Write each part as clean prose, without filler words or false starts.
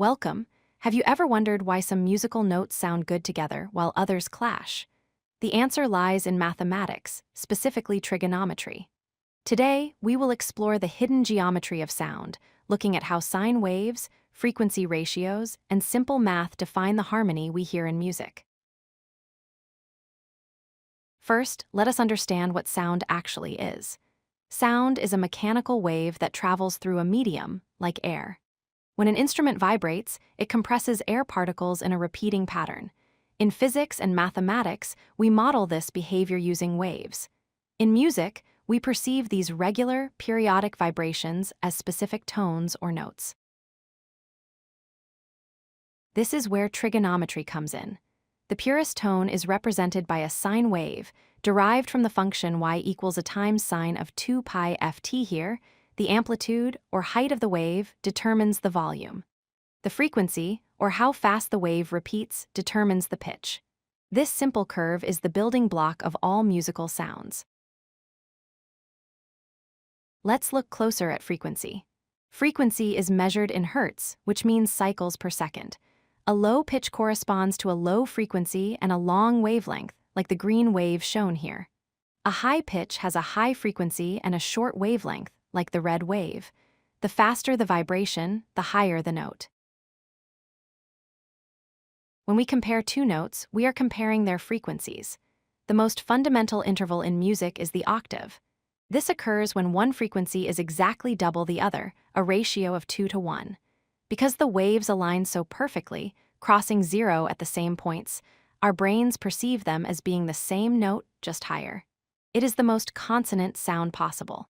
Welcome. Have you ever wondered why some musical notes sound good together while others clash? The answer lies in mathematics, specifically trigonometry. Today, we will explore the hidden geometry of sound, looking at how sine waves, frequency ratios, and simple math define the harmony we hear in music. First, let us understand what sound actually is. Sound is a mechanical wave that travels through a medium, like air. When an instrument vibrates, it compresses air particles in a repeating pattern. In physics and mathematics, we model this behavior using waves. In music, we perceive these regular, periodic vibrations as specific tones or notes. This is where trigonometry comes in. The purest tone is represented by a sine wave, derived from the function y equals a times sine of 2 pi ft here. The amplitude, or height of the wave, determines the volume. The frequency, or how fast the wave repeats, determines the pitch. This simple curve is the building block of all musical sounds. Let's look closer at frequency. Frequency is measured in hertz, which means cycles per second. A low pitch corresponds to a low frequency and a long wavelength, like the green wave shown here. A high pitch has a high frequency and a short wavelength, like the red wave. The faster the vibration, the higher the note. When we compare two notes, we are comparing their frequencies. The most fundamental interval in music is the octave. This occurs when one frequency is exactly double the other, a ratio of 2 to 1. Because the waves align so perfectly, crossing zero at the same points, our brains perceive them as being the same note, just higher. It is the most consonant sound possible.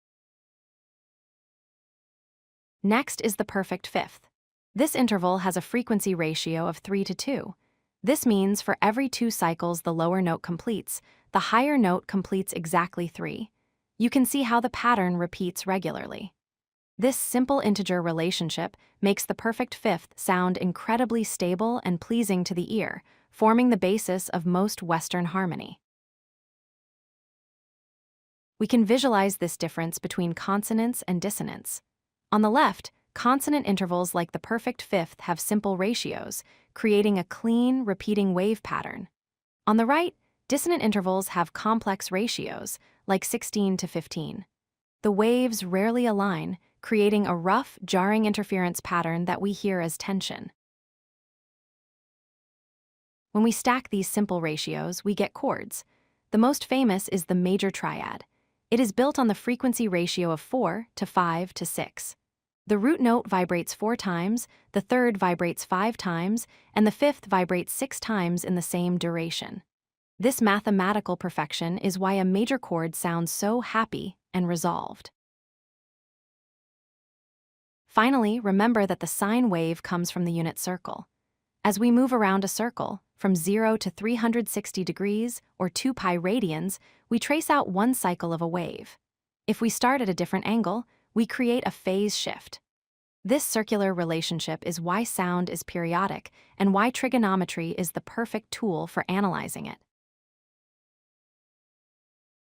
Next is the perfect fifth. This interval has a frequency ratio of 3 to 2. This means for every 2 cycles the lower note completes, the higher note completes exactly 3. You can see how the pattern repeats regularly. This simple integer relationship makes the perfect fifth sound incredibly stable and pleasing to the ear, forming the basis of most Western harmony. We can visualize this difference between consonance and dissonance. On the left, consonant intervals like the perfect fifth have simple ratios, creating a clean, repeating wave pattern. On the right, dissonant intervals have complex ratios, like 16 to 15. The waves rarely align, creating a rough, jarring interference pattern that we hear as tension. When we stack these simple ratios, we get chords. The most famous is the Major Triad. It is built on the frequency ratio of 4 to 5 to 6. The root note vibrates 4 times, the third vibrates 5 times, and the fifth vibrates 6 times in the same duration. This mathematical perfection is why a major chord sounds so happy and resolved. Finally, remember that the sine wave comes from the unit circle. As we move around a circle, from 0 to 360 degrees, or 2 pi radians, we trace out one cycle of a wave. If we start at a different angle, we create a phase shift. This circular relationship is why sound is periodic and why trigonometry is the perfect tool for analyzing it.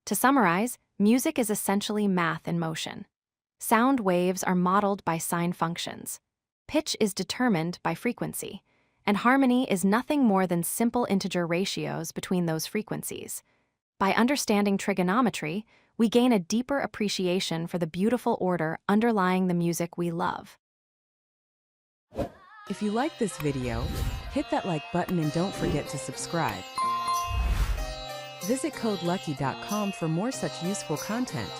To summarize, music is essentially math in motion. Sound waves are modeled by sine functions. Pitch is determined by frequency, and harmony is nothing more than simple integer ratios between those frequencies. By understanding trigonometry, we gain a deeper appreciation for the beautiful order underlying the music we love. If you like this video, hit that like button and don't forget to subscribe. Visit codelucky.com for more such useful content.